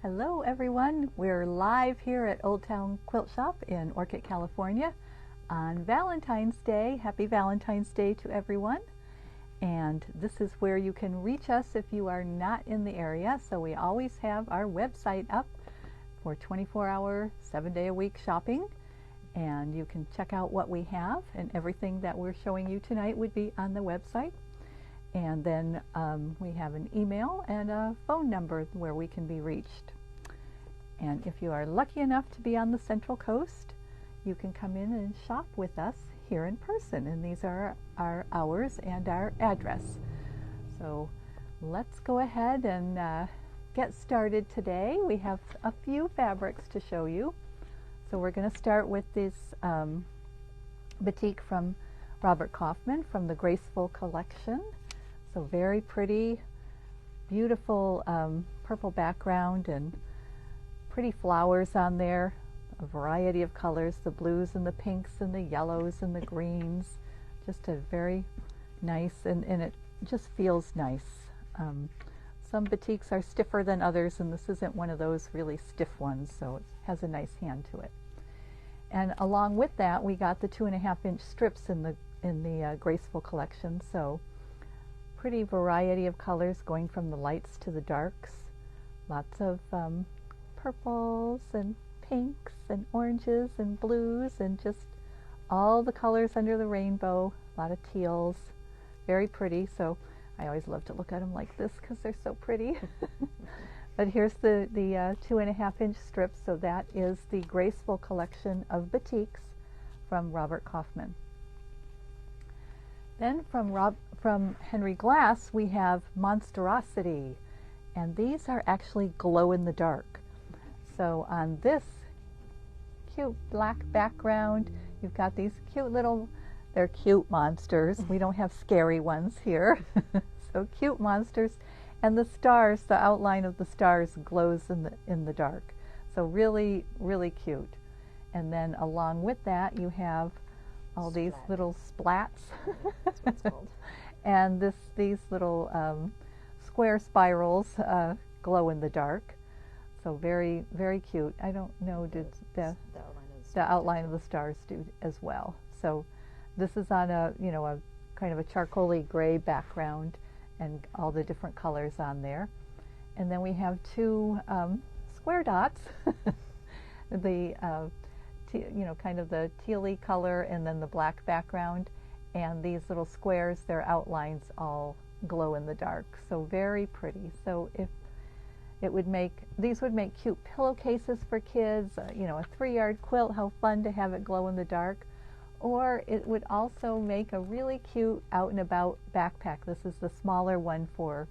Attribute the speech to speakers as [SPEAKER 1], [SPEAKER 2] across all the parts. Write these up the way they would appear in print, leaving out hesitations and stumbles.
[SPEAKER 1] Hello everyone, we're live here at Old Town Quilt Shop in Orchid, California on Valentine's Day. Happy Valentine's Day to everyone. And this is where you can reach us if you are not in the area. So we always have our website up for 24-hour, 7-day-a-week shopping. And you can check out what we have, and everything that we're showing you tonight would be on the website. And then we have an email and a phone number where we can be reached. And if you are lucky enough to be on the Central Coast, you can come in and shop with us here in person. And these are our hours and our address. So let's go ahead and get started today. We have a few fabrics to show you. So we're going to start with this batik from Robert Kaufman from the Graceful Collection. So very pretty, beautiful purple background and pretty flowers on there, a variety of colors, the blues and the pinks and the yellows and the greens. Just a very nice, and it just feels nice. Some batiks are stiffer than others, and this isn't one of those really stiff ones, so it has a nice hand to it. And along with that, we got the 2.5-inch strips in the Graceful Collection. So pretty variety of colors going from the lights to the darks. Lots of purples and pinks and oranges and blues and just all the colors under the rainbow. A lot of teals. Very pretty. So I always love to look at them like this because they're so pretty. But here's the 2.5-inch strips. So that is the Graceful Collection of batiks from Robert Kaufman. Then from Henry Glass, we have Monstrosity, and these are actually glow in the dark. So on this cute black background, you've got these cute little, they're cute monsters. We don't have scary ones here. So cute monsters, and the stars, the outline of the stars glows in the dark. So really, really cute. And then along with that, you have all these little splats. That's what it's called. And these little square spirals glow in the dark. So very, very cute. I don't know, did the outline of the stars do as well. So this is on a kind of a charcoaly gray background, and all the different colors on there. And then we have two square dots. The kind of the tealy color, and then the black background, and these little squares, their outlines all glow in the dark. So very pretty. So if it would make, these would make cute pillowcases for kids, a 3-yard quilt, how fun to have it glow in the dark. Or it would also make a really cute out and about backpack. This is the smaller one for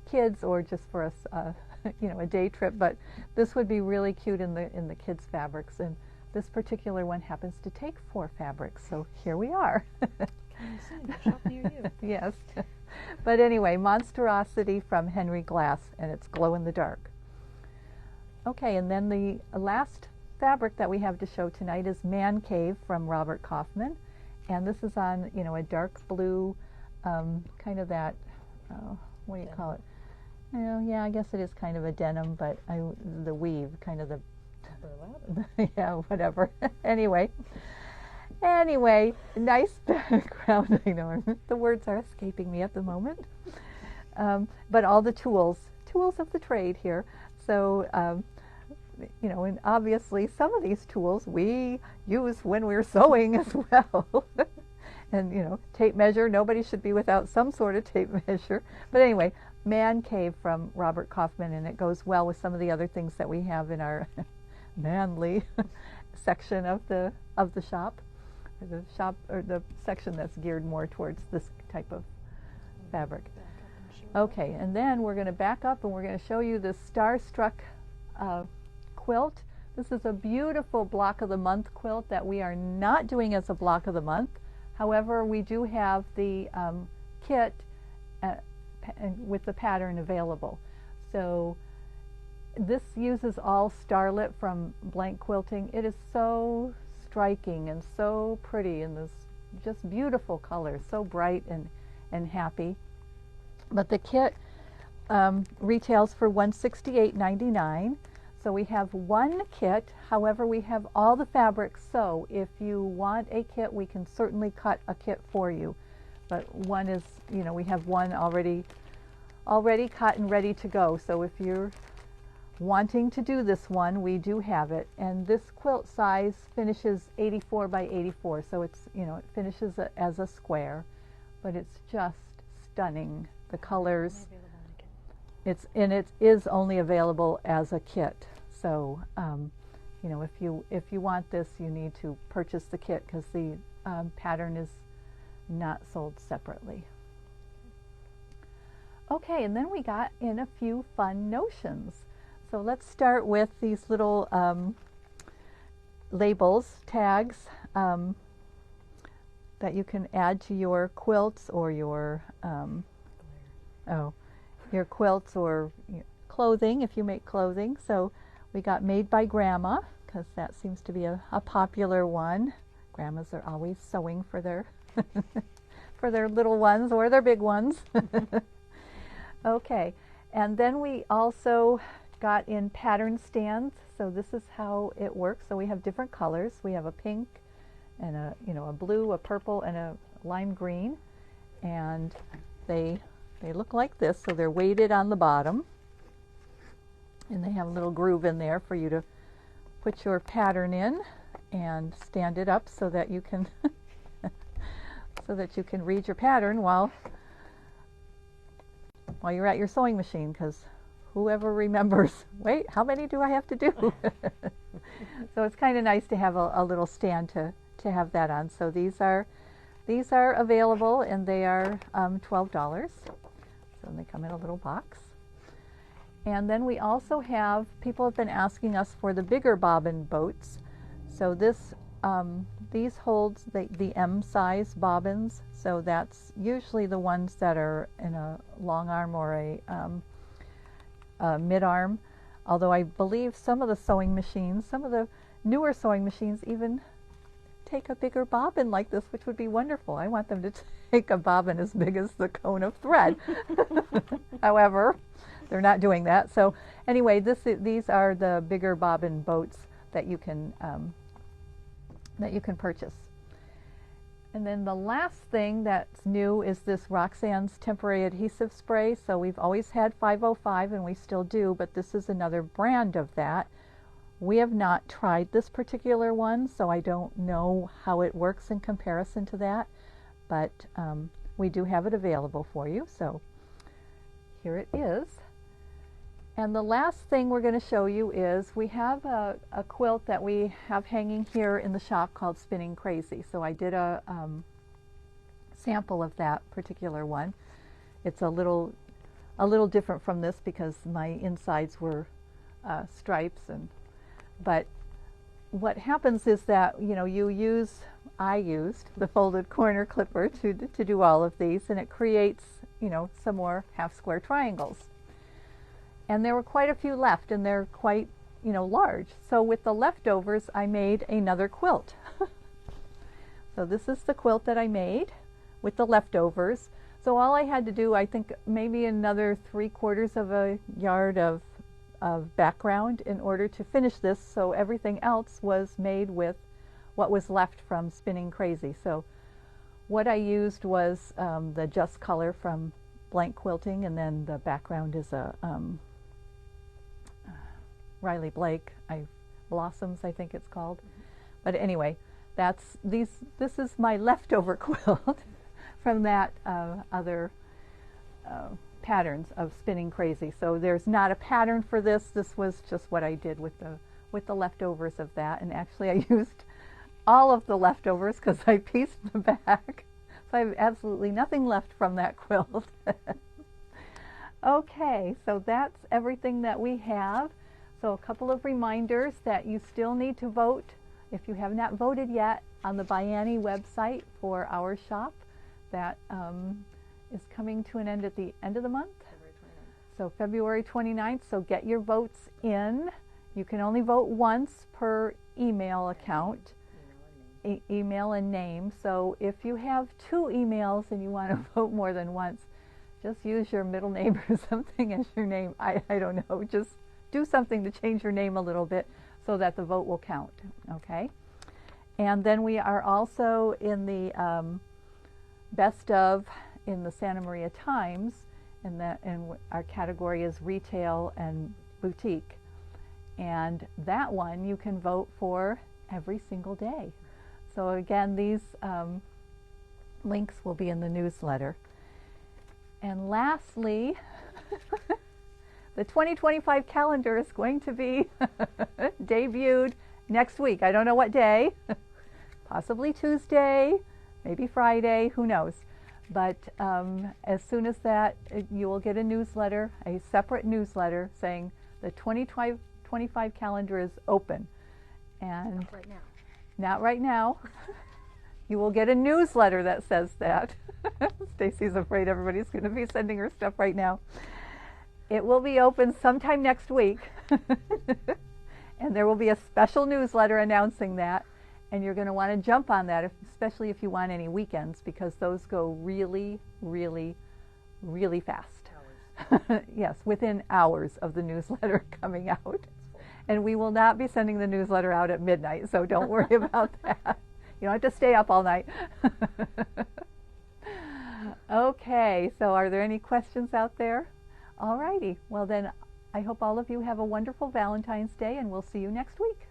[SPEAKER 1] kids, or just for a day trip, but this would be really cute in the kids' fabrics. And this particular one happens to take 4 fabrics, so here we are.
[SPEAKER 2] Shop near you.
[SPEAKER 1] Yes. But anyway, Monstrosity from Henry Glass, and it's glow in the dark. Okay, and then the last fabric that we have to show tonight is Man Cave from Robert Kaufman, and this is on a dark blue, kind of that, what do you call it? Yeah, I guess it is kind of a denim, but the weave, kind of the yeah, whatever. Anyway, nice background. I know the words are escaping me at the moment. But all the tools of the trade here. So, and obviously some of these tools we use when we're sewing as well. And, tape measure, nobody should be without some sort of tape measure. But anyway, Man Cave from Robert Kaufman, and it goes well with some of the other things that we have in our manly section of the shop, or the section that's geared more towards this type of fabric. Okay, and then we're going to back up and we're going to show you the Starstruck quilt. This is a beautiful block of the month quilt that we are not doing as a block of the month. However, we do have the kit with the pattern available. So this uses all Starlit from Blank Quilting. It is so striking and so pretty, and this just beautiful colors, so bright and happy. But the kit retails for $168.99. So we have one kit, however we have all the fabrics, so if you want a kit we can certainly cut a kit for you. But one is, you know, we have one already cut and ready to go. So if you're wanting to do this one, we do have it. And this quilt size finishes 84 by 84, so it's, you know, it finishes as a square, but it's just stunning. The colors, it is only available as a kit. So you know, if you want this, you need to purchase the kit because the pattern is not sold separately. Okay, and then we got in a few fun notions. So let's start with these little labels, tags, that you can add to your quilts or your your quilts or clothing if you make clothing. So we got Made by Grandma, because that seems to be a popular one. Grandmas are always sewing for their for their little ones or their big ones. Okay, and then we also got in pattern stands. So this is how it works. So we have different colors. We have a pink and a, you know, a blue, a purple, and a lime green, and they look like this. So they're weighted on the bottom, and they have a little groove in there for you to put your pattern in and stand it up so that you can so that you can read your pattern while you're at your sewing machine, because whoever remembers, wait, how many do I have to do? So it's kind of nice to have a little stand to have that on. So these are available, and they are $12. So they come in a little box. And then we also have, people have been asking us for the bigger bobbin boats. So this these holds the M size bobbins. So that's usually the ones that are in a long arm or a mid arm. Although I believe some of the sewing machines, some of the newer sewing machines even take a bigger bobbin like this, which would be wonderful. I want them to take a bobbin as big as the cone of thread. However, they're not doing that. So anyway, these are the bigger bobbin boats that you can purchase. And then the last thing that's new is this Roxanne's temporary adhesive spray. So we've always had 505, and we still do, but this is another brand of that. We have not tried this particular one, so I don't know how it works in comparison to that, but we do have it available for you. So here it is. And the last thing we're going to show you is we have a quilt that we have hanging here in the shop called Spinning Crazy. So I did a sample of that particular one. It's a little different from this because my insides were stripes, but what happens is that, you know, I used the folded corner clipper to do all of these, and it creates, you know, some more half square triangles. And there were quite a few left, and they're quite, you know, large. So with the leftovers, I made another quilt. So this is the quilt that I made with the leftovers. So all I had to do, I think maybe another 3/4 of a yard of background in order to finish this. So everything else was made with what was left from Spinning Crazy. So what I used was the Just color from Blank Quilting, and then the background is a Riley Blake, Blossoms, I think it's called. But anyway, this is my leftover quilt from that other patterns of Spinning Crazy. So there's not a pattern for this. This was just what I did with the leftovers of that. And actually I used all of the leftovers because I pieced the back. So I have absolutely nothing left from that quilt. Okay, so that's everything that we have. So a couple of reminders that you still need to vote, if you have not voted yet, on the Biani website for our shop. That is coming to an end at the end of the month. February 29th. So get your votes in. You can only vote once per email account, email and name. So if you have 2 emails and you want to vote more than once, just use your middle name or something as your name. I don't know. do something to change your name a little bit so that the vote will count. Okay. And then we are also in the best of in the Santa Maria Times, and our category is retail and boutique. And that one you can vote for every single day. So again, these links will be in the newsletter. And lastly, the 2025 calendar is going to be debuted next week. I don't know what day, possibly Tuesday, maybe Friday, who knows. But as soon as that, you will get a newsletter, a separate newsletter saying the 2025 calendar is open. And
[SPEAKER 2] Not right now.
[SPEAKER 1] Not right now. You will get a newsletter that says that. Stacy's afraid everybody's going to be sending her stuff right now. It will be open sometime next week. And there will be a special newsletter announcing that. And you're going to want to jump on that, especially if you want any weekends, because those go really, really, really fast. Yes, within hours of the newsletter coming out. And we will not be sending the newsletter out at midnight, so don't worry about that. You don't have to stay up all night. Okay, so are there any questions out there? All righty. Well then, I hope all of you have a wonderful Valentine's Day, and we'll see you next week.